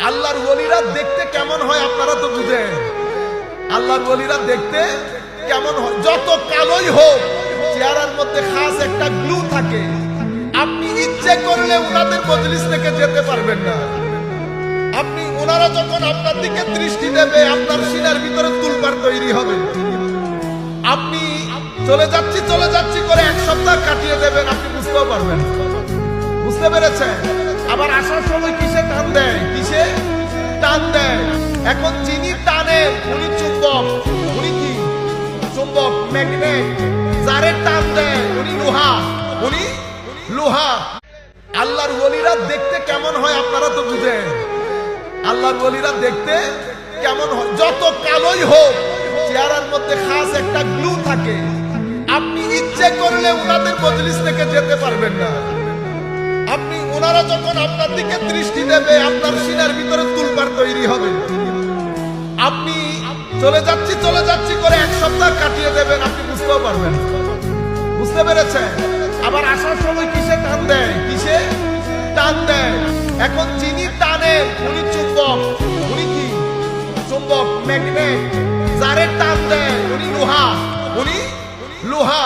আল্লাহর ওলিরা দেখতে কেমন হয় আপনারা তো বুঝেন। আল্লাহর ওলিরা দেখতে কেমন হয়, যত কালোই হোক চেহারার মধ্যে খাস একটা গ্লু থাকে। আপনি ইচ্ছে করলে ওনাদের মজলিস থেকে যেতে পারবেন না। আপনি ওনারা যখন আপনার দিকে দৃষ্টি দেবে আপনার সিনার ভিতরে তুলপার তৈরি হবে। আপনি চলে যাচ্ছি করে এক সপ্তাহ কাটিয়ে দেবেন, আপনি বুঝতেও পারবেন। বুঝতে পেরেছেন? আবার আসার সময় কিসে টান দেয়, কিসে টান দেয়। এখন যিনি টানে উনি চুম্বক, উনি কি চুম্বক, ম্যাগনেট। যারে টান দেয় উনি লোহা, উনি লোহা। আল্লাহর ওলিরা দেখতে কেমন হয় আপনারা তো বুঝেন। আল্লাহর ওলিরা দেখতে কেমন হয়, যত কালোই হোক চেহারার মধ্যে খাস একটা গ্লু থাকে। আপনি ইচ্ছে করলে ওনাদের মজলিস থেকে যেতে পারবেন না। আপনি ওনারা যখন আপনার দিকে দৃষ্টি দেবে আপনার সিনার ভিতরে তুলপার তৈরি হবে। আপনি চলে যাচ্ছি করে এক সপ্তাহ কাটিয়ে দেবেন, আপনি বুঝতেও পারবেন। বুঝতে পেরেছেন? আবার আসার সময় কিসে টান দেয়, কিসে টান দেয়। এখন যিনি টানে উনি চুম্বক, উনি কি চুম্বক, ম্যাগনেট। যারে টান দেয় উনি লোহা, উনি লোহা।